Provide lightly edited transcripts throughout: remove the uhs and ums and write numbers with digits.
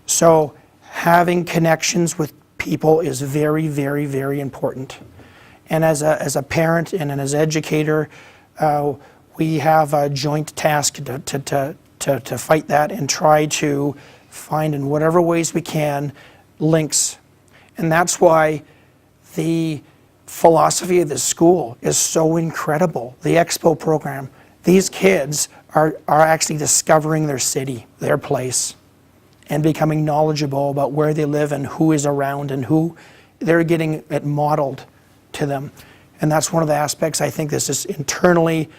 So having connections with people is very, very, very important. And as a parent and as an educator, we have a joint task to fight that and try to find in whatever ways we can links. And that's why the philosophy of this school is so incredible. The Expo program, these kids are actually discovering their city, their place, and becoming knowledgeable about where they live and who is around and who they're getting it modeled to them. And that's one of the aspects. I think this is internally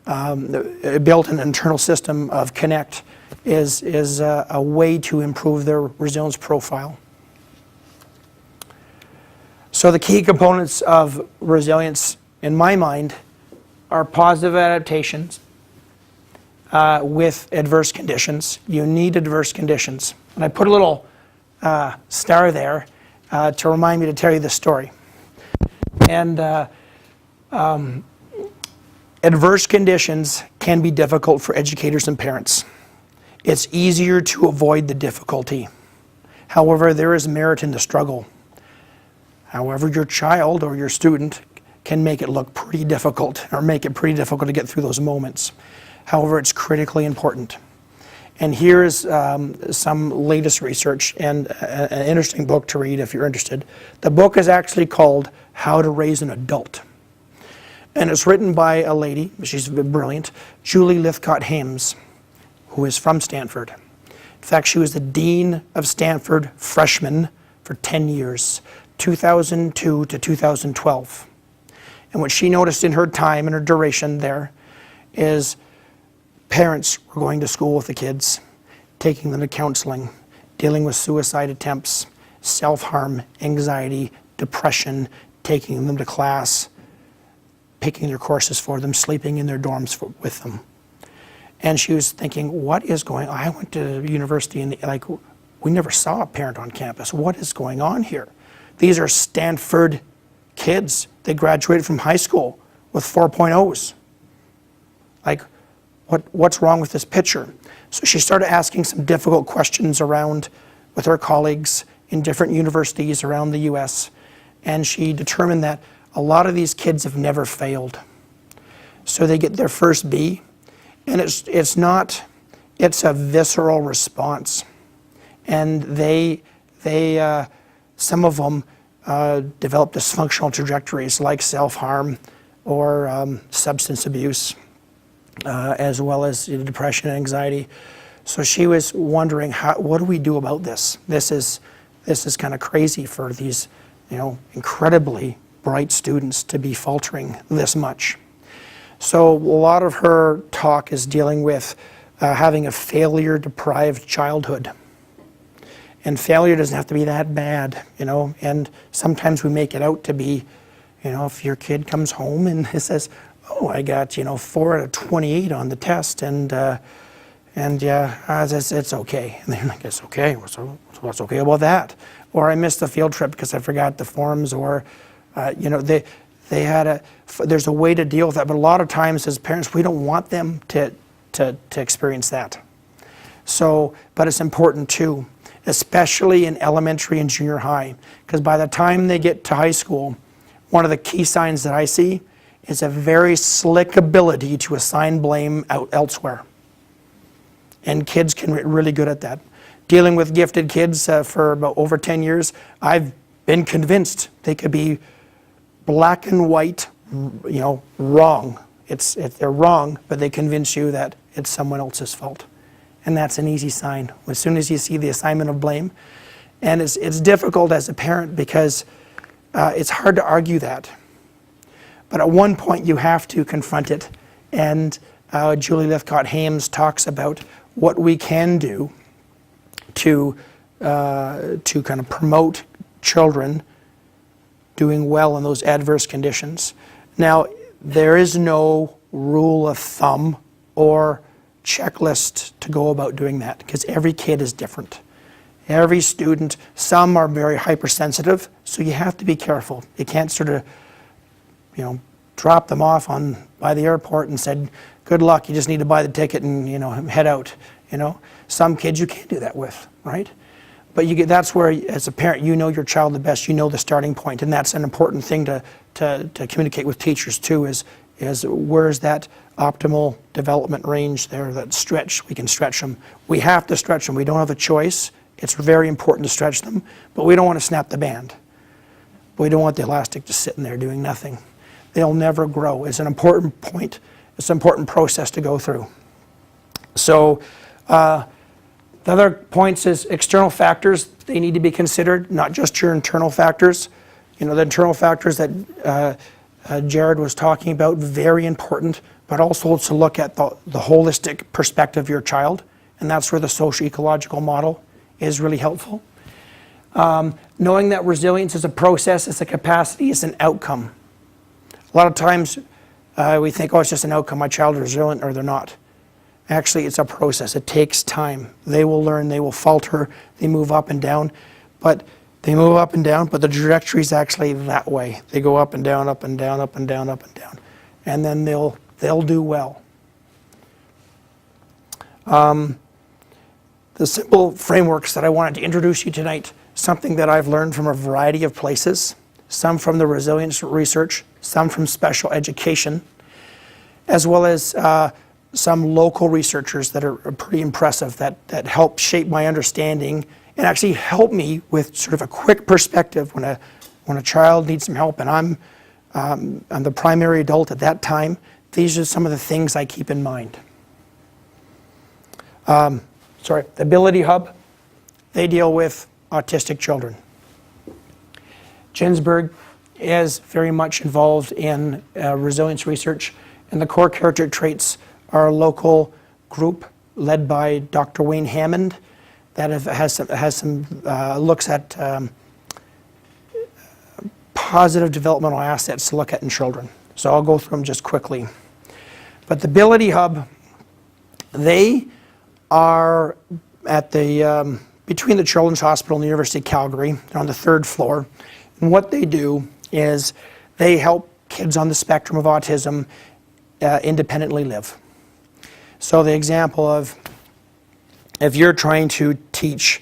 built an internal system of Connect is a way to improve their resilience profile. So the key components of resilience, in my mind, are positive adaptations with adverse conditions. You need adverse conditions. And I put a little star there to remind me to tell you the story. And adverse conditions can be difficult for educators and parents. It's easier to avoid the difficulty. However, there is merit in the struggle. However, your child or your student can make it look pretty difficult or make it pretty difficult to get through those moments. However, it's critically important. And here's some latest research and an interesting book to read if you're interested. The book is actually called How to Raise an Adult. And it's written by a lady, she's brilliant, Julie Lythcott-Haims, who is from Stanford. In fact, she was the Dean of Stanford Freshmen for 10 years, 2002 to 2012. And what she noticed in her time and her duration there is parents were going to school with the kids, taking them to counseling, dealing with suicide attempts, self-harm, anxiety, depression, taking them to class, picking their courses for them, sleeping in their dorms with them. And she was thinking, what is going on? I went to university and we never saw a parent on campus. What is going on here? These are Stanford kids. They graduated from high school with 4.0s. What's wrong with this picture? So she started asking some difficult questions around with her colleagues in different universities around the US. And she determined that a lot of these kids have never failed. So they get their first B, and it's a visceral response. And some of them develop dysfunctional trajectories like self-harm or substance abuse, as well as depression and anxiety. So she was wondering, what do we do about this? This is kind of crazy for these, incredibly bright students to be faltering this much. So a lot of her talk is dealing with having a failure-deprived childhood. And failure doesn't have to be that bad, and sometimes we make it out to be, if your kid comes home and it says, oh, I got, 4 out of 28 on the test, and yeah, it's okay. And they're like, it's okay, so what's okay about that? Or I missed the field trip because I forgot the forms, or, there's a way to deal with that, but a lot of times as parents, we don't want them to experience that. So, but it's important too, especially in elementary and junior high, because by the time they get to high school, one of the key signs that I see is a very slick ability to assign blame out elsewhere. And kids can be really good at that. Dealing with gifted kids for about over 10 years, I've been convinced they could be black and white, wrong. They're wrong, but they convince you that it's someone else's fault. And that's an easy sign. As soon as you see the assignment of blame, and it's difficult as a parent because it's hard to argue that. But at one point you have to confront it. And Julie Lythcott-Haims talks about what we can do to kind of promote children doing well in those adverse conditions. Now, there is no rule of thumb or checklist to go about doing that because every kid is different. Every student, some are very hypersensitive, so you have to be careful. You can't sort of, drop them off by the airport and said, good luck, you just need to buy the ticket and, head out. Some kids you can't do that with, right? But that's where, as a parent, you know your child the best. You know the starting point, and that's an important thing to communicate with teachers too. Is where's that optimal development range there? That stretch, we can stretch them. We have to stretch them. We don't have a choice. It's very important to stretch them, but we don't want to snap the band. We don't want the elastic just sitting there doing nothing. They'll never grow. It's an important point. It's an important process to go through. So the other points is external factors. They need to be considered, not just your internal factors. You know, the internal factors that Jared was talking about, very important, but also to look at the holistic perspective of your child, and that's where the socio-ecological model is really helpful. Knowing that resilience is a process, it's a capacity, it's an outcome. A lot of times we think, oh, it's just an outcome, my child is resilient, or they're not. Actually, it's a process. It takes time. They will learn, they will falter, they move up and down, but the trajectory is actually that way. They go up and down, up and down, up and down, up and down, and then they'll do well. The simple frameworks that I wanted to introduce you tonight, something that I've learned from a variety of places, some from the resilience research, some from special education, as well as some local researchers that are pretty impressive that help shape my understanding and actually help me with sort of a quick perspective when a child needs some help and I'm the primary adult at that time. These are some of the things I keep in mind. The Ability Hub, they deal with autistic children. Ginsberg is very much involved in resilience research, and the core character traits are a local group led by Dr. Wayne Hammond that has some looks at positive developmental assets to look at in children. So I'll go through them just quickly. But the Ability Hub, they are at the between the Children's Hospital and the University of Calgary. They're on the 3rd floor. And what they do is they help kids on the spectrum of autism independently live. So the example of if you're trying to teach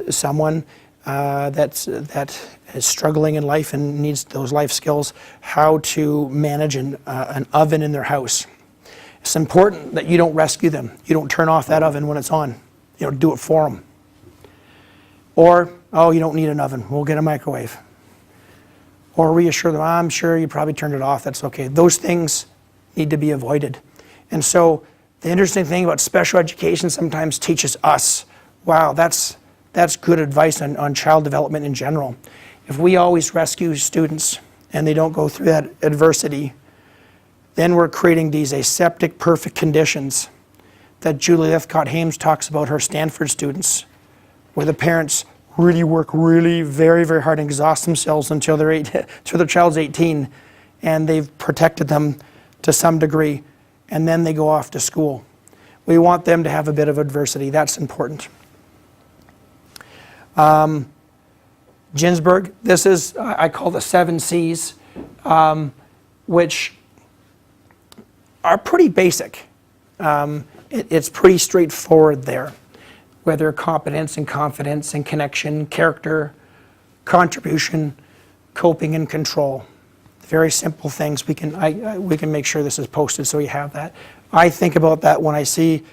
someone that is struggling in life and needs those life skills, how to manage an oven in their house. It's important that you don't rescue them. You don't turn off that oven when it's on. You know, do it for them. Or, oh, you don't need an oven. We'll get a microwave. Or reassure them, I'm sure you probably turned it off. That's okay. Those things need to be avoided. And so the interesting thing about special education sometimes teaches us, wow, that's good advice on child development in general. If we always rescue students and they don't go through that adversity, then we're creating these aseptic, perfect conditions that Julie Lithcott-Hames talks about her Stanford students, where the parents really work very, very hard and exhaust themselves until their child's 18, and they've protected them to some degree, and then they go off to school. We want them to have a bit of adversity. That's important. Ginsberg, this is, I call the 7 C's, which are pretty basic. It's pretty straightforward there, whether competence and confidence and connection, character, contribution, coping and control. Very simple things. We can make sure this is posted so you have that. I think about that when I see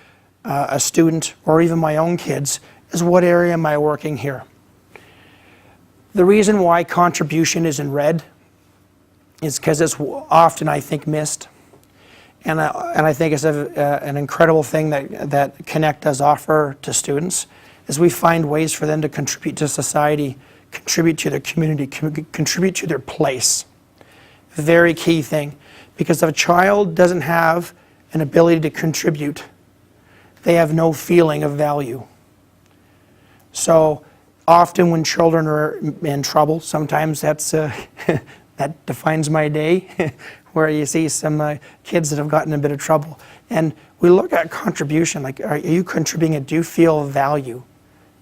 a student or even my own kids, is what area am I working here? The reason why contribution is in red is because it's often, I think, missed. And I think it's an incredible thing that Connect does offer to students, is we find ways for them to contribute to society, contribute to their community, contribute to their place. Very key thing, because if a child doesn't have an ability to contribute, they have no feeling of value. So often when children are in trouble, sometimes that's that defines my day, where you see some kids that have gotten in a bit of trouble. And we look at contribution, like, are you contributing it? Do you feel value?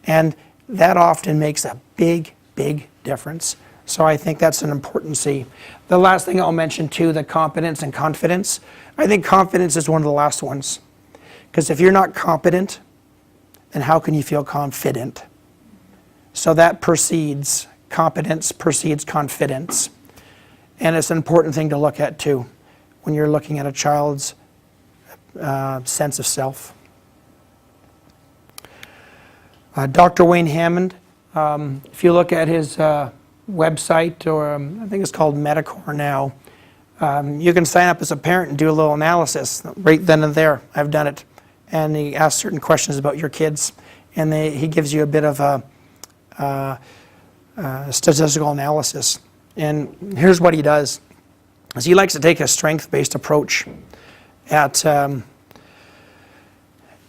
And that often makes a big, big difference. So I think that's an important C. The last thing I'll mention too, the competence and confidence. I think confidence is one of the last ones. Because if you're not competent, then how can you feel confident? So that precedes, competence precedes confidence. And it's an important thing to look at too when you're looking at a child's sense of self. Dr. Wayne Hammond, if you look at his website, or I think it's called Medicore now, you can sign up as a parent and do a little analysis right then and there. I've done it. And he asks certain questions about your kids, and he gives you a bit of a statistical analysis. And here's what he does, is he likes to take a strength-based approach at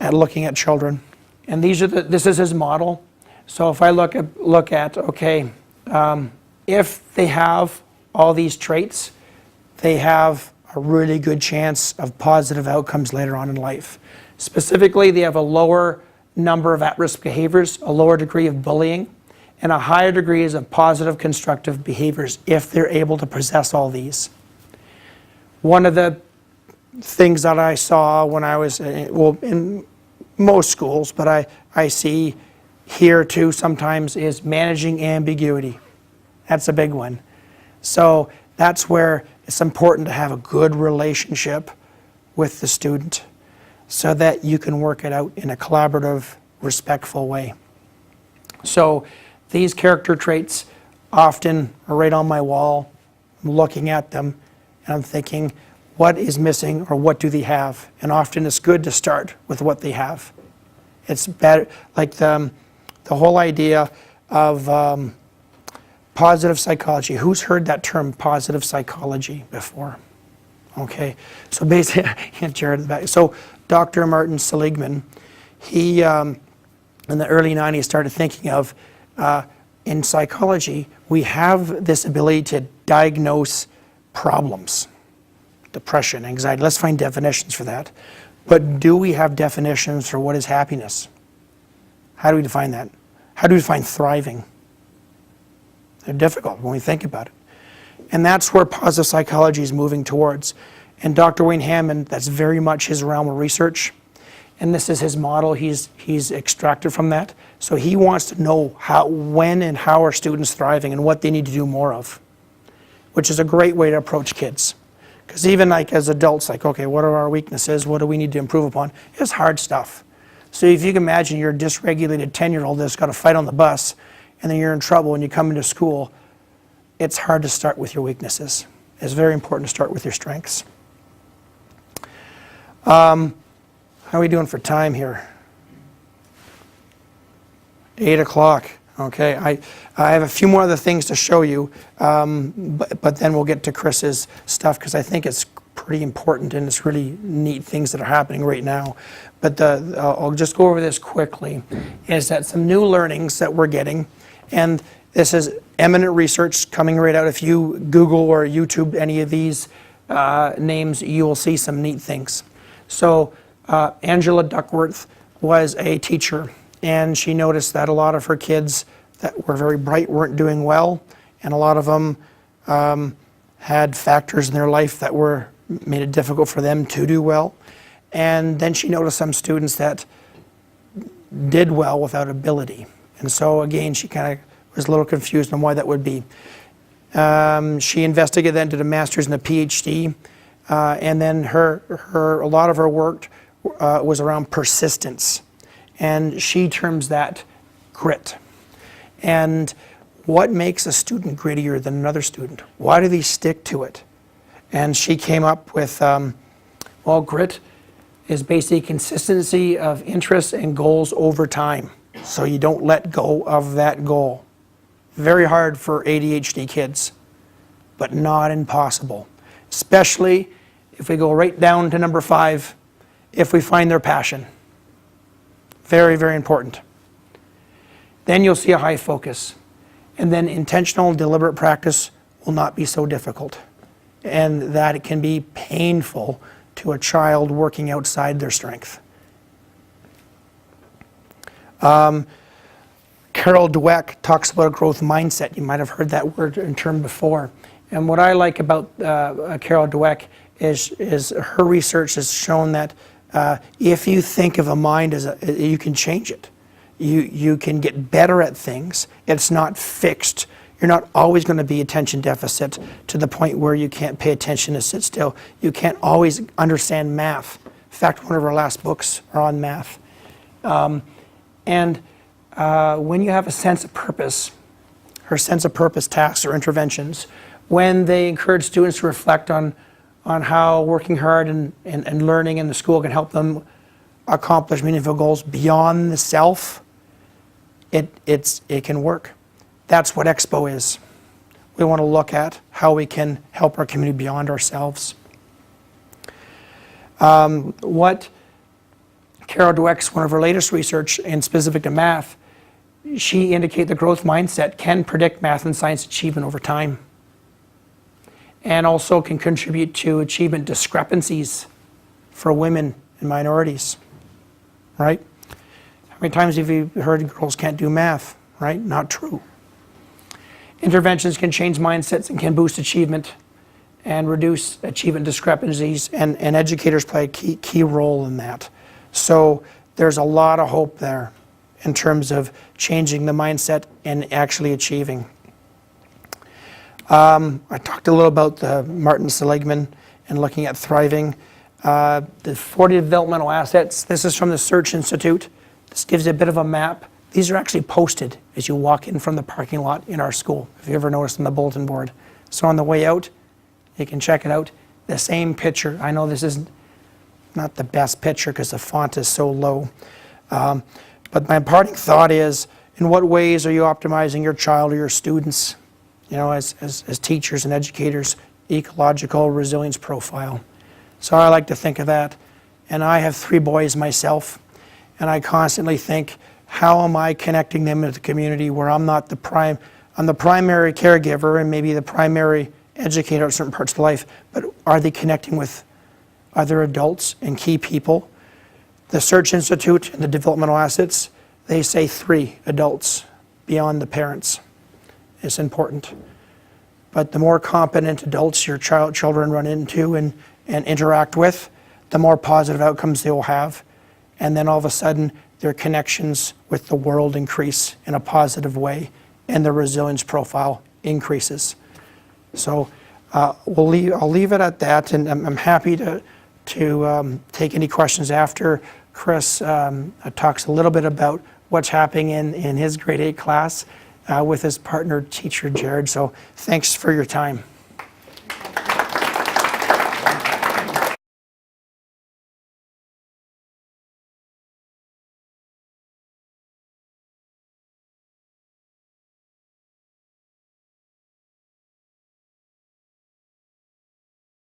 looking at children. And this is his model. So if I look at okay, if they have all these traits, they have a really good chance of positive outcomes later on in life. Specifically, they have a lower number of at-risk behaviors, a lower degree of bullying, and a higher degree of positive constructive behaviors if they're able to possess all these. One of the things that I saw when I was, in most schools, but I see here too sometimes, is managing ambiguity. That's a big one. So that's where it's important to have a good relationship with the student so that you can work it out in a collaborative, respectful way. So these character traits often are right on my wall. I'm looking at them and I'm thinking, what is missing or what do they have? And often it's good to start with what they have. It's better, like the whole idea of positive psychology. Who's heard that term, positive psychology, before? Okay, so basically, Jared, so Dr. Martin Seligman, he, in the early 90s, started thinking of, in psychology, we have this ability to diagnose problems. Depression, anxiety, let's find definitions for that. But do we have definitions for what is happiness? How do we define that? How do we define thriving? They're difficult when we think about it. And that's where positive psychology is moving towards. And Dr. Wayne Hammond, that's very much his realm of research. And this is his model. He's extracted from that. So he wants to know how, when and how are students thriving and what they need to do more of, which is a great way to approach kids. Because even like as adults, like, okay, what are our weaknesses? What do we need to improve upon? It's hard stuff. So if you can imagine you're a dysregulated 10-year-old that's got to fight on the bus, and then you're in trouble when you come into school, it's hard to start with your weaknesses. It's very important to start with your strengths. How are we doing for time here? 8 o'clock. Okay, I have a few more other things to show you, but then we'll get to Chris's stuff because I think it's pretty important and it's really neat things that are happening right now. But I'll just go over this quickly, is that some new learnings that we're getting, and this is eminent research coming right out. If you Google or YouTube any of these names, you will see some neat things. So Angela Duckworth was a teacher, and she noticed that a lot of her kids that were very bright weren't doing well, and a lot of them had factors in their life that made it difficult for them to do well. And then she noticed some students that did well without ability. And so again, she kind of was a little confused on why that would be. She investigated, then did a master's and a PhD, and then a lot of her work was around persistence. And she terms that grit. And what makes a student grittier than another student? Why do they stick to it? And she came up with, well, grit is basically consistency of interests and goals over time. So you don't let go of that goal. Very hard for ADHD kids, but not impossible. Especially if we go right down to number 5, if we find their passion. Very, very important. Then you'll see a high focus. And then intentional and deliberate practice will not be so difficult. And that it can be painful to a child working outside their strength. Carol Dweck talks about a growth mindset. You might have heard that word and term before. And what I like about Carol Dweck is her research has shown that if you think of a mind as you can change it. You can get better at things. It's not fixed. You're not always going to be attention deficit to the point where you can't pay attention to sit still. You can't always understand math. In fact, one of our last books are on math. When you have a sense of purpose, or sense of purpose tasks or interventions, when they encourage students to reflect on how working hard and learning in the school can help them accomplish meaningful goals beyond the self, it can work. That's what Expo is. We want to look at how we can help our community beyond ourselves. What Carol Dweck's, one of her latest research and specific to math, she indicated the growth mindset can predict math and science achievement over time, and also can contribute to achievement discrepancies for women and minorities, right? How many times have you heard girls can't do math, right? Not true. Interventions can change mindsets and can boost achievement and reduce achievement discrepancies, and educators play a key role in that. So there's a lot of hope there in terms of changing the mindset and actually achieving. I talked a little about the Martin Seligman and looking at thriving. The 40 developmental assets, this is from the Search Institute. This gives you a bit of a map. These are actually posted as you walk in from the parking lot in our school, if you ever noticed on the bulletin board. So on the way out, you can check it out. The same picture. I know this is not the best picture because the font is so low. But my parting thought is, in what ways are you optimizing your child or your students, you know, as teachers and educators, ecological resilience profile? So I like to think of that. And I have 3 boys myself, and I constantly think, how am I connecting them into the community where I'm not I'm the primary caregiver and maybe the primary educator at certain parts of life, but are they connecting with other adults and key people? The Search Institute and the developmental assets, they say 3 adults beyond the parents. It's important. But the more competent adults your children run into and interact with, the more positive outcomes they will have. And then all of a sudden, their connections with the world increase in a positive way, and their resilience profile increases. So I'll leave it at that, and I'm happy to take any questions after Chris talks a little bit about what's happening in his grade 8 class with his partner teacher Jared. So thanks for your time.